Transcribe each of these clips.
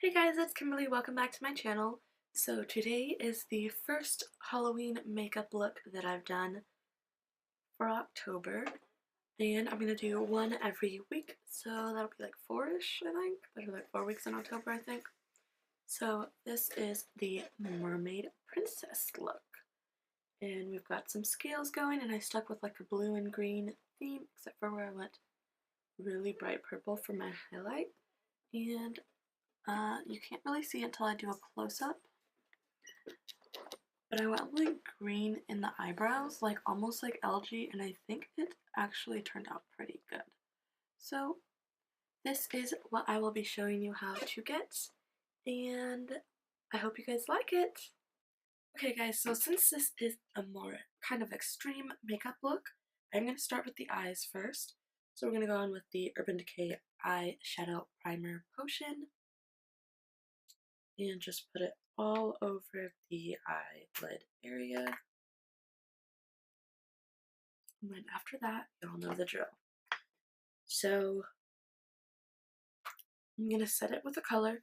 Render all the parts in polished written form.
Hey guys, it's Kimberly. Welcome back to my channel. So today is the first Halloween makeup look that I've done for October, and I'm going to do one every week, so that'll be like four-ish, I think. There's like 4 weeks in October, I think. So this is the Mermaid Princess look, and we've got some scales going, and I stuck with like a blue and green theme, except for where I went really bright purple for my highlight, and you can't really see it until I do a close-up, but I went like green in the eyebrows, like almost like algae, and I think it actually turned out pretty good. So this is what I will be showing you how to get, and I hope you guys like it. Okay guys, so since this is a more kind of extreme makeup look, I'm going to start with the eyes first. So we're going to go on with the Urban Decay Eyeshadow Primer Potion, and just put it all over the eyelid area. And then after that, y'all know the drill. So I'm going to set it with a color.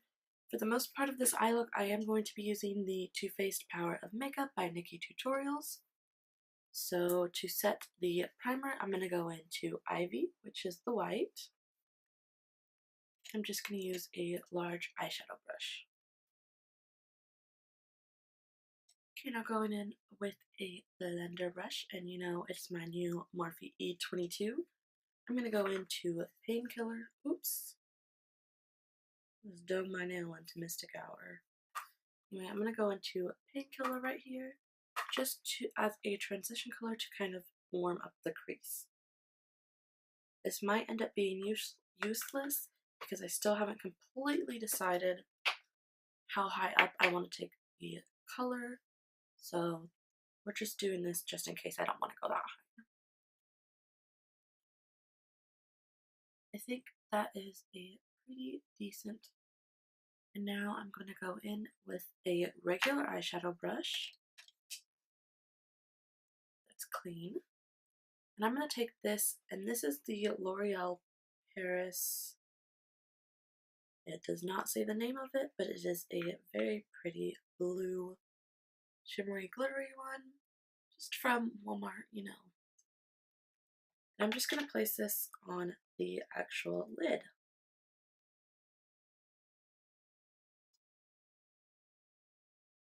For the most part of this eye look, I am going to be using the Too Faced Power of Makeup by Nikkietutorials. So to set the primer, I'm going to go into Ivy, which is the white. I'm just going to use a large eyeshadow brush. Okay, now going in with a Lavender brush, and you know it's my new Morphe E22. I'm going to go into Painkiller. Oops. Just dug my nail into Mystic Hour. Anyway, I'm going to go into Painkiller right here, just to as a transition color to kind of warm up the crease. This might end up being useless because I still haven't completely decided how high up I want to take the color, so we're just doing this just in case I don't want to go that high. I think that is a pretty decent. And now I'm going to go in with a regular eyeshadow brush that's clean. And I'm going to take this, and this is the Loreal Paris. It does not say the name of it, but it is a very pretty blue, shimmery, glittery one. Just from Walmart, you know. And I'm just going to place this on the actual lid.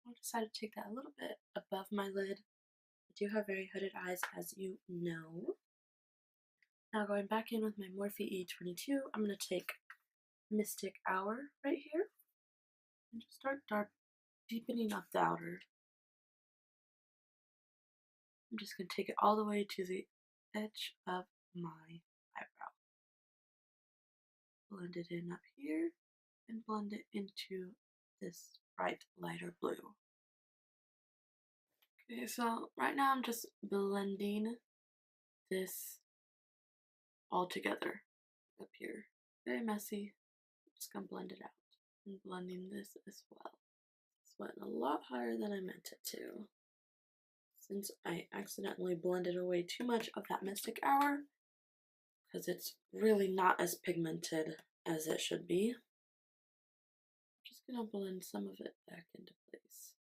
I decided to take that a little bit above my lid. I do have very hooded eyes, as you know. Now going back in with my Morphe E22, I'm going to take Mystic Hour right here and just start deepening up the outer. I'm just going to take it all the way to the edge of my eyebrow. Blend it in up here and blend it into this bright lighter blue. Okay, so right now I'm just blending this all together up here. Very messy. I'm just gonna blend it out. And blending this as well. It's went a lot higher than I meant it to, since I accidentally blended away too much of that Mystic Hour, because it's really not as pigmented as it should be. I'm just gonna blend some of it back into place.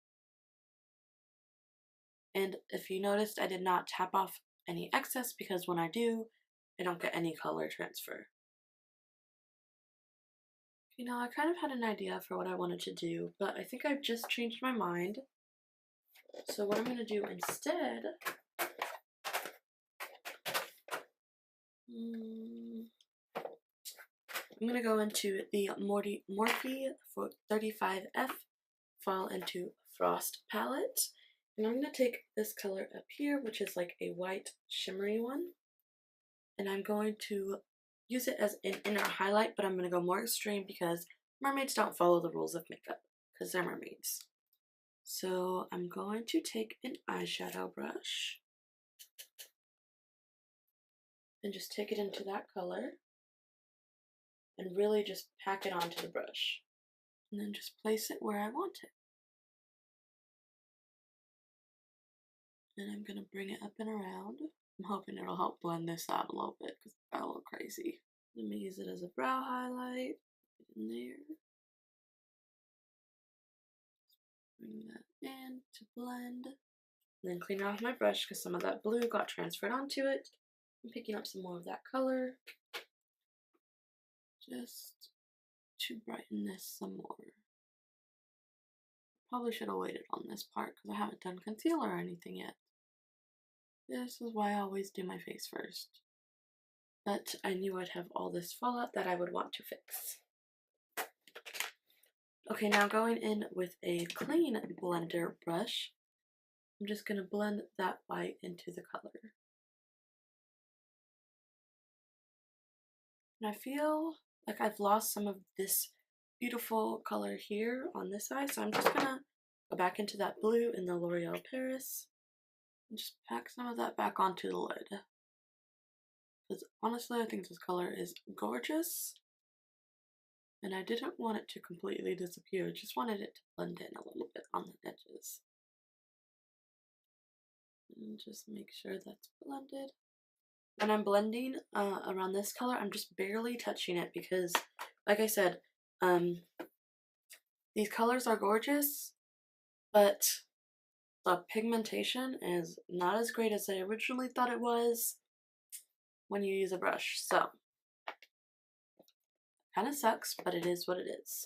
And if you noticed, I did not tap off any excess, because when I do, I don't get any color transfer. You know, I kind of had an idea for what I wanted to do, but I think I've just changed my mind. So what I'm going to do instead, I'm going to go into the Morphe 35F Fall into Frost palette. And I'm going to take this color up here, which is like a white shimmery one. And I'm going to use it as an inner highlight, but I'm going to go more extreme because mermaids don't follow the rules of makeup because they're mermaids. So I'm going to take an eyeshadow brush and just take it into that color and really just pack it onto the brush. And then just place it where I want it. And I'm going to bring it up and around. I'm hoping it'll help blend this out a little bit because it got a little crazy. Let me use it as a brow highlight. Put it in there. to blend. And then clean it off my brush because some of that blue got transferred onto it. I'm picking up some more of that color just to brighten this some more. Probably should have waited on this part because I haven't done concealer or anything yet. This is why I always do my face first. But I knew I'd have all this fallout that I would want to fix. Okay, now going in with a clean blender brush, I'm just going to blend that white into the color. And I feel like I've lost some of this beautiful color here on this side, so I'm just going to go back into that blue in the L'Oreal Paris and just pack some of that back onto the lid. Because honestly, I think this color is gorgeous. And I didn't want it to completely disappear, just wanted it to blend in a little bit on the edges. And just make sure that's blended. When I'm blending around this color, I'm just barely touching it because, like I said, these colors are gorgeous, but the pigmentation is not as great as I originally thought it was when you use a brush. So, kind of sucks, but it is what it is.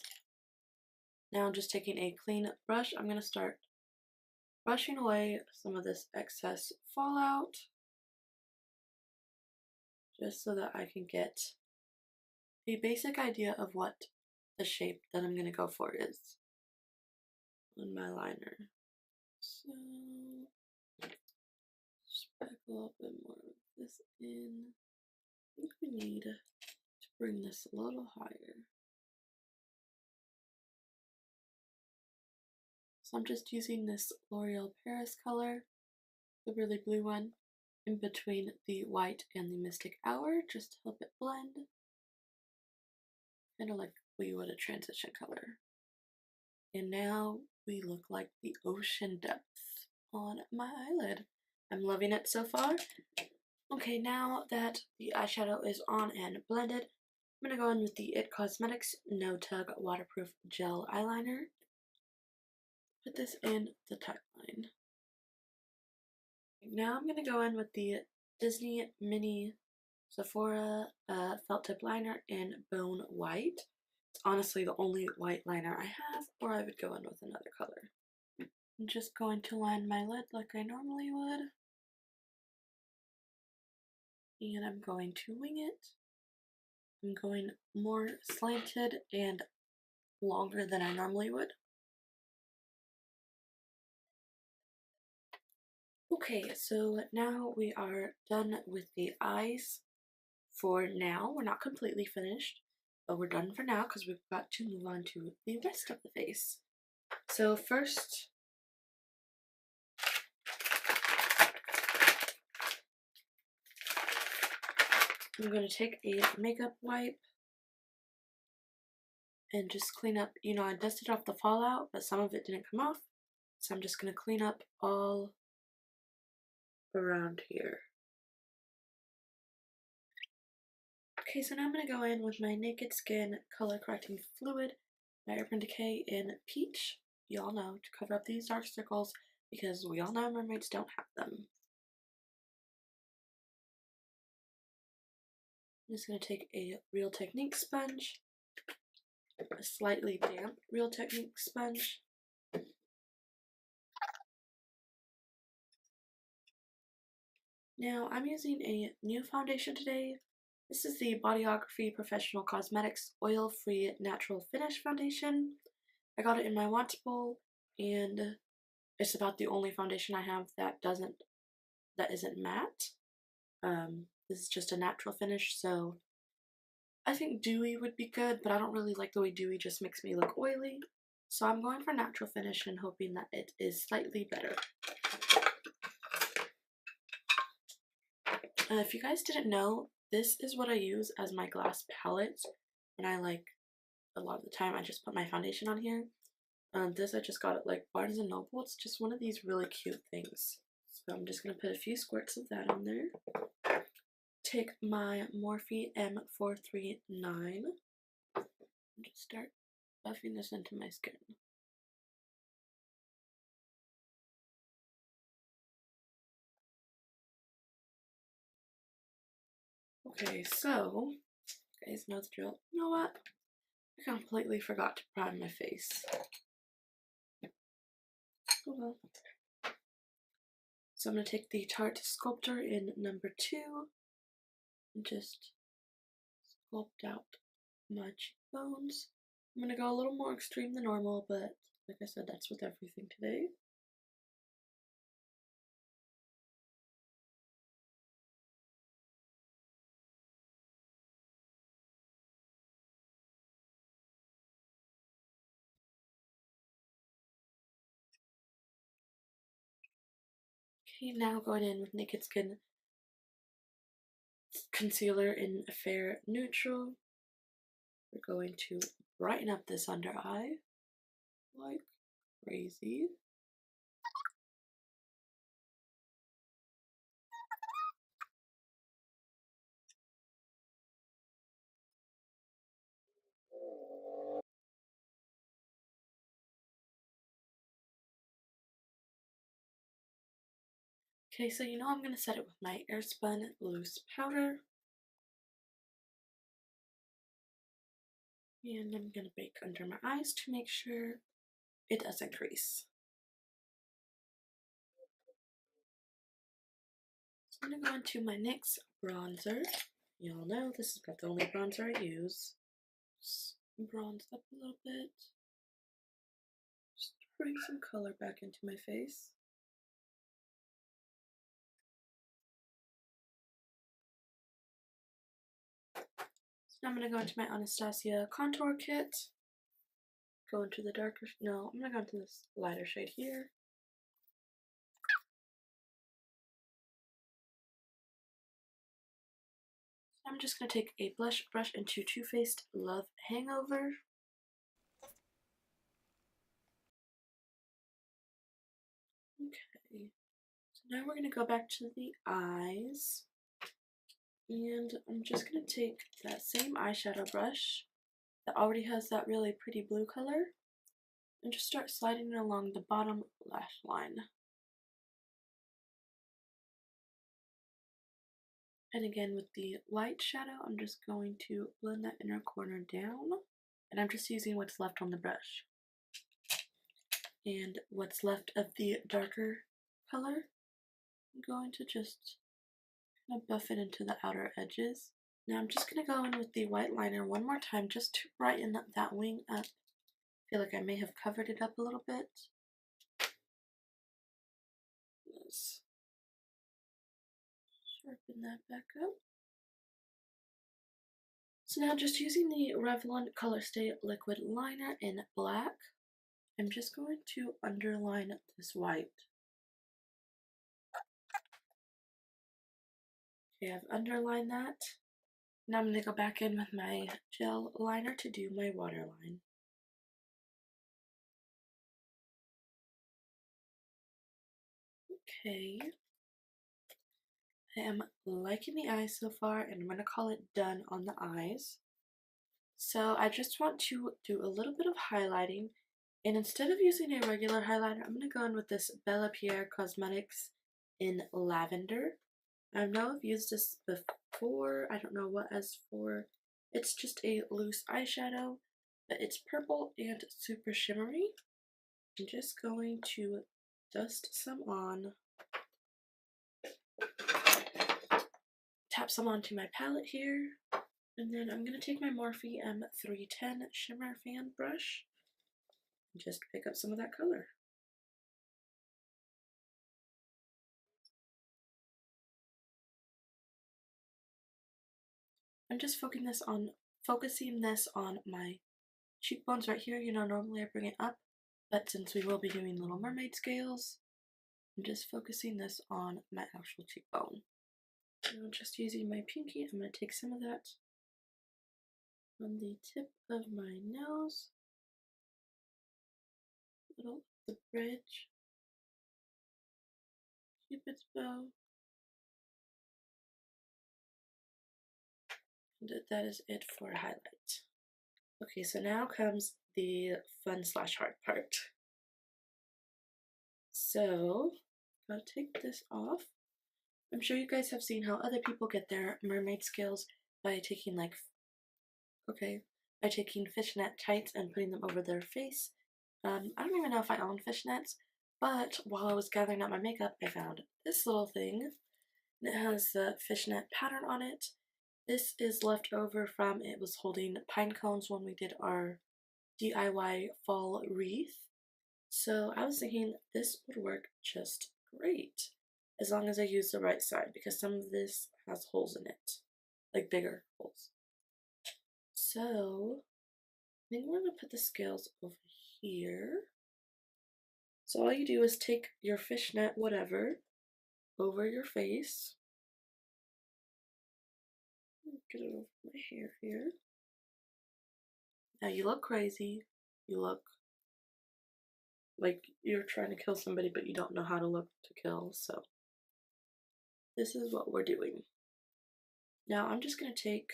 Now I'm just taking a clean brush. I'm going to start brushing away some of this excess fallout, just so that I can get a basic idea of what the shape that I'm going to go for is on my liner. So, just pack a little bit more of this in. I think we need to bring this a little higher. So I'm just using this L'Oreal Paris color, the really blue one, in between the white and the Mystic Hour, just to help it blend. Kind of like we would a transition color. And now we look like the ocean depth on my eyelid. I'm loving it so far. Okay, now that the eyeshadow is on and blended, I'm going to go in with the IT Cosmetics No Tug Waterproof Gel Eyeliner. Put this in the tuck line. Now I'm going to go in with the Disney Mini Sephora Felt Tip Liner in Bone White. It's honestly the only white liner I have, or I would go in with another color. I'm just going to line my lid like I normally would. And I'm going to wing it. I'm going more slanted and longer than I normally would. Okay, so now we are done with the eyes for now. We're not completely finished, but we're done for now because we've got to move on to the rest of the face. So first, I'm going to take a makeup wipe and just clean up. You know, I dusted off the fallout, but some of it didn't come off. So I'm just going to clean up all around here. Okay, so now I'm going to go in with my Naked Skin Color Correcting Fluid by Airspun Decay in Peach. You all know, to cover up these dark circles because we all know mermaids don't have them. I'm just going to take a Real Technique sponge, a slightly damp Real Technique sponge. Now, I'm using a new foundation today. This is the Bodyography Professional Cosmetics Oil-Free Natural Finish Foundation. I got it in my want bowl, and it's about the only foundation I have that isn't matte. This is just a natural finish, so I think dewy would be good, but I don't really like the way dewy just makes me look oily. So I'm going for natural finish and hoping that it is slightly better. If you guys didn't know, this is what I use as my glass palette. And a lot of the time I just put my foundation on here. This I just got at like Barnes & Noble. It's just one of these really cute things. So I'm just going to put a few squirts of that on there. Take my Morphe M439 and just start buffing this into my skin. Okay, so, you guys know the drill. You know what? I completely forgot to prime my face. Oh well. So I'm going to take the Tarte Sculptor in number 2 and just sculpt out my cheekbones. I'm going to go a little more extreme than normal, but like I said, that's with everything today. Okay, now going in with Naked Skin concealer in Fair Neutral. We're going to brighten up this under eye like crazy. Okay, so you know I'm going to set it with my Airspun loose powder. And I'm going to bake under my eyes to make sure it doesn't crease. So I'm going to go into my NYX bronzer. Y'all know this is not the only bronzer I use. Just bronze up a little bit. Just bring some color back into my face. So now I'm going to go into my Anastasia contour kit. Go into the darker, no, I'm going to go into this lighter shade here. So I'm just going to take a blush brush into Too Faced Love Hangover. Okay, so now we're going to go back to the eyes. And I'm just going to take that same eyeshadow brush that already has that really pretty blue color and just start sliding it along the bottom lash line. And again with the light shadow, I'm just going to blend that inner corner down. And I'm just using what's left on the brush. And what's left of the darker color, I'm going to just kind of buff it into the outer edges. Now I'm just going to go in with the white liner one more time just to brighten that wing up. I feel like I may have covered it up a little bit. Let's sharpen that back up. So now just using the Revlon Color Stay Liquid Liner in black, I'm just going to underline this white. Okay, I've underlined that. Now I'm going to go back in with my gel liner to do my waterline. Okay. I am liking the eyes so far, and I'm going to call it done on the eyes. So I just want to do a little bit of highlighting, and instead of using a regular highlighter, I'm going to go in with this Pierre Cosmetics in Lavender. I know I've used this before, I don't know what as for. It's just a loose eyeshadow, but it's purple and super shimmery. I'm just going to dust some on, tap some onto my palette here, and then I'm going to take my Morphe M310 Shimmer Fan Brush and just pick up some of that color. I'm just focusing this on my cheekbones right here. You know, normally I bring it up, but since we will be doing Little Mermaid scales, I'm just focusing this on my actual cheekbone. And I'm just using my pinky. I'm going to take some of that on the tip of my nose, little the bridge, Cupid's bow, and that is it for highlight. Okay, so now comes the fun/hard part. So, I'll take this off. I'm sure you guys have seen how other people get their mermaid scales by taking by taking fishnet tights and putting them over their face. I don't even know if I own fishnets, but while I was gathering up my makeup, I found this little thing. It has the fishnet pattern on it. This is left over from it was holding pine cones when we did our DIY fall wreath. So I was thinking this would work just great as long as I use the right side because some of this has holes in it, like bigger holes. So I think we're going to put the scales over here. So all you do is take your fishnet whatever over your face. Get it over my hair here. Now you look crazy. You look like you're trying to kill somebody but you don't know how to look to kill, so this is what we're doing. Now I'm just going to take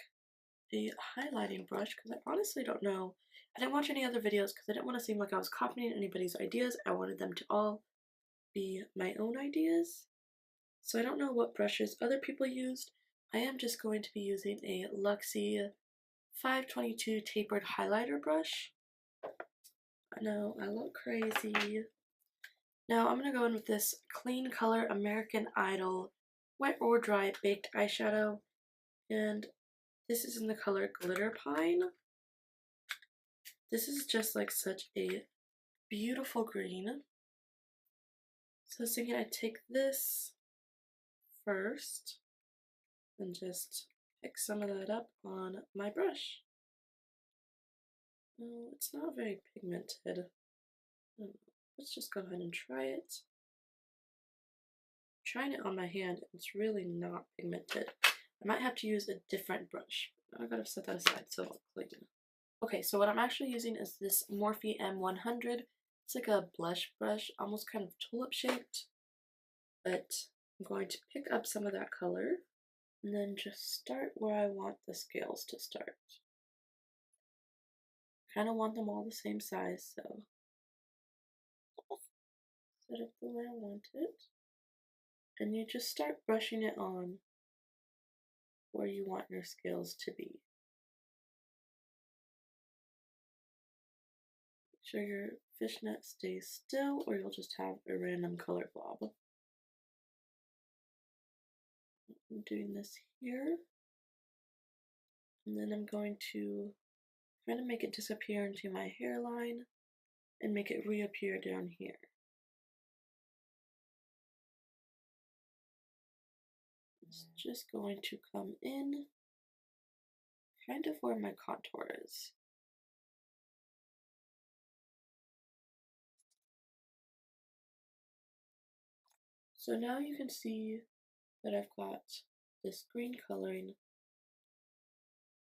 the highlighting brush because I honestly don't know. I didn't watch any other videos because I didn't want to seem like I was copying anybody's ideas. I wanted them to all be my own ideas. So I don't know what brushes other people used. I am just going to be using a Luxie 522 tapered highlighter brush. I know, I look crazy. Now I'm going to go in with this KleanColor American Idol Wet or Dry Baked Eyeshadow. And this is in the color Glitter Pine. This is just like such a beautiful green. So I was thinking I'd take this first and just pick some of that up on my brush. Oh, it's not very pigmented. Let's just go ahead and try it. Trying it on my hand, it's really not pigmented. I might have to use a different brush. I gotta set that aside so I'll clean. Okay, so what I'm actually using is this Morphe M100. It's like a blush brush, almost kind of tulip shaped. But I'm going to pick up some of that color and then just start where I want the scales to start. Kind of want them all the same size, so set it the way I want it. And you just start brushing it on where you want your scales to be. Make sure your fishnet stays still or you'll just have a random color blob. I'm doing this here. And then I'm going to kind of make it disappear into my hairline and make it reappear down here. It's just going to come in kind of where my contour is. So now you can see that I've got this green coloring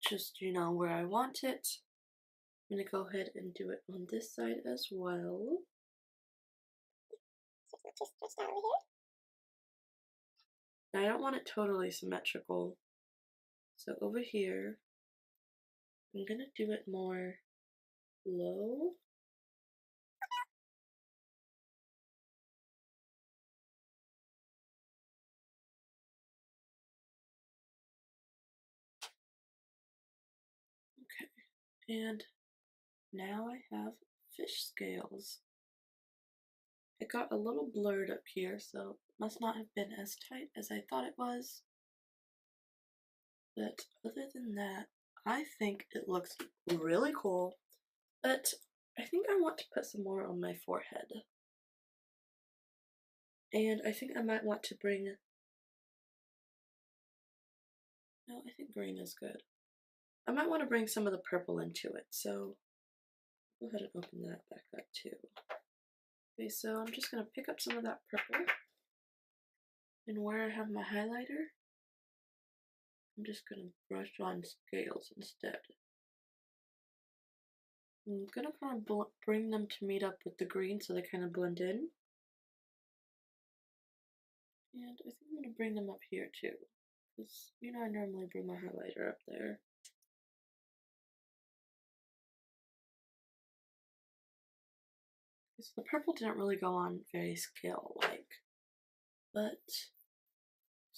just, where I want it. I'm going to go ahead and do it on this side as well. Now I don't want it totally symmetrical. So over here, I'm going to do it more low. Okay, and now I have fish scales. It got a little blurred up here, so it must not have been as tight as I thought it was. But other than that, I think it looks really cool. But I think I want to put some more on my forehead. And I think I might want to bring... No, I think green is good. I might want to bring some of the purple into it, so go ahead and open that back up too. Okay, so I'm just going to pick up some of that purple. And where I have my highlighter, I'm just going to brush on scales instead. I'm going to kind of bring them to meet up with the green so they kind of blend in. And I think I'm going to bring them up here too. Because, I normally bring my highlighter up there. So the purple didn't really go on very scale-like. But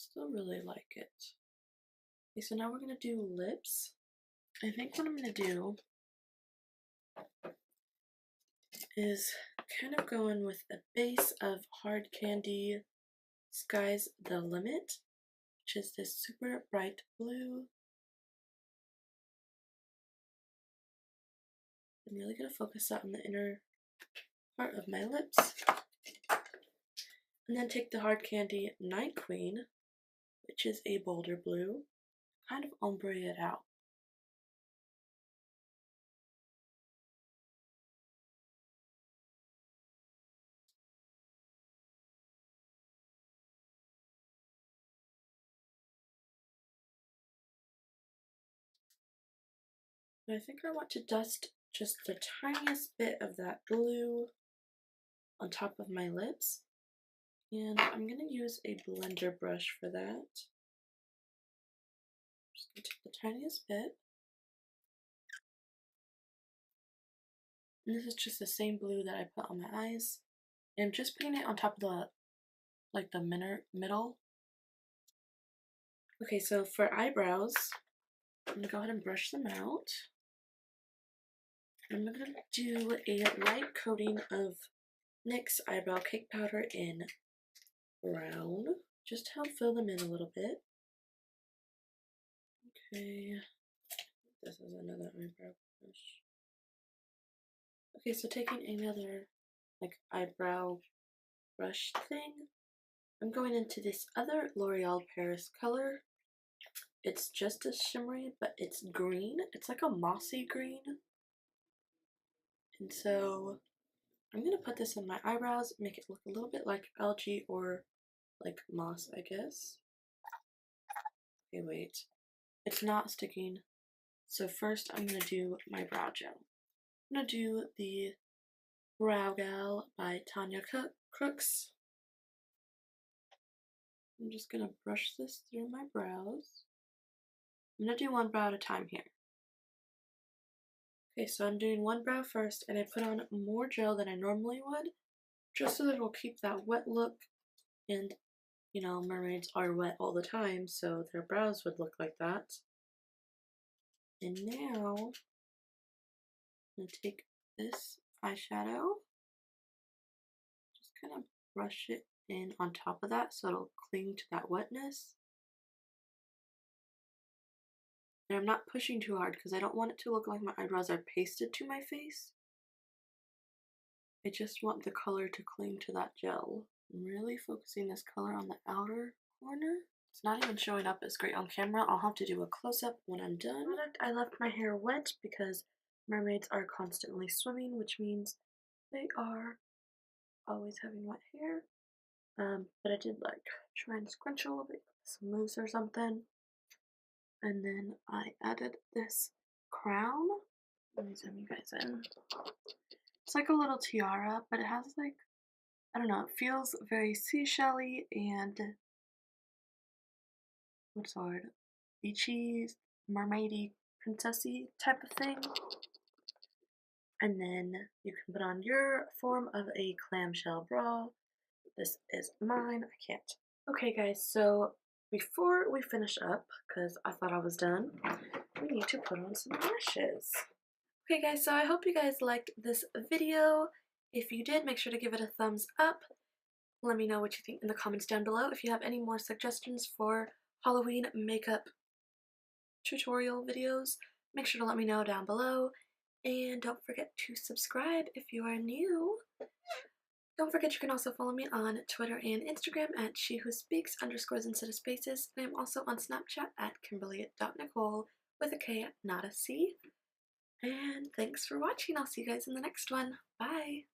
Still really like it. Okay, so now we're gonna do lips. I think what I'm gonna do is kind of go in with a base of Hard Candy Sky's the Limit, which is this super bright blue. I'm really gonna focus that on the inner part of my lips. And then take the Hard Candy Night Queen, which is a bolder blue, kind of ombre it out. And I think I want to dust just the tiniest bit of that blue on top of my lips. And I'm going to use a blender brush for that. Just going to take the tiniest bit. And this is just the same blue that I put on my eyes. And I'm just putting it on top of the, like the middle. Okay, so for eyebrows, I'm going to go ahead and brush them out. I'm going to do a light coating of NYX Eyebrow Cake Powder in brown, just to help fill them in a little bit. Okay, this is another eyebrow brush. Okay, so taking another like eyebrow brush thing, I'm going into this other L'Oreal Paris color. It's just as shimmery, but it's green. It's like a mossy green. And so I'm gonna put this in my eyebrows, make it look a little bit like algae or like moss, I guess. Okay, wait. It's not sticking. So first I'm gonna do my brow gel. I'm gonna do the Brow Gal by Tanya Crooks. I'm just gonna brush this through my brows. I'm gonna do one brow at a time here. Okay, so I'm doing one brow first, and I put on more gel than I normally would, just so that it will keep that wet look. And, you know, mermaids are wet all the time, so their brows would look like that. And now, I'm gonna take this eyeshadow, just kind of brush it in on top of that so it'll cling to that wetness. And I'm not pushing too hard because I don't want it to look like my eyebrows are pasted to my face. I just want the color to cling to that gel. I'm really focusing this color on the outer corner. It's not even showing up as great on camera. I'll have to do a close-up when I'm done. I left my hair wet because mermaids are constantly swimming, which means they are always having wet hair. But I did like try and scrunch a little bit with some mousse or something. And then I added this crown. Let me zoom you guys in. It's like a little tiara, but it has like, I don't know, it feels very seashell-y and, what's the word, beachy, mermaidy, princessy type of thing. And then you can put on your form of a clamshell bra. This is mine, I can't. Okay guys, so before we finish up, because I thought I was done, we need to put on some lashes. Okay guys, so I hope you guys liked this video. If you did, make sure to give it a thumbs up. Let me know what you think in the comments down below. If you have any more suggestions for Halloween makeup tutorial videos, make sure to let me know down below. And don't forget to subscribe if you are new. Don't forget you can also follow me on Twitter and Instagram at shewhospeaks_ instead of spaces. And I'm also on Snapchat at Kimberly.Nicole with a K, not a C. And thanks for watching. I'll see you guys in the next one. Bye!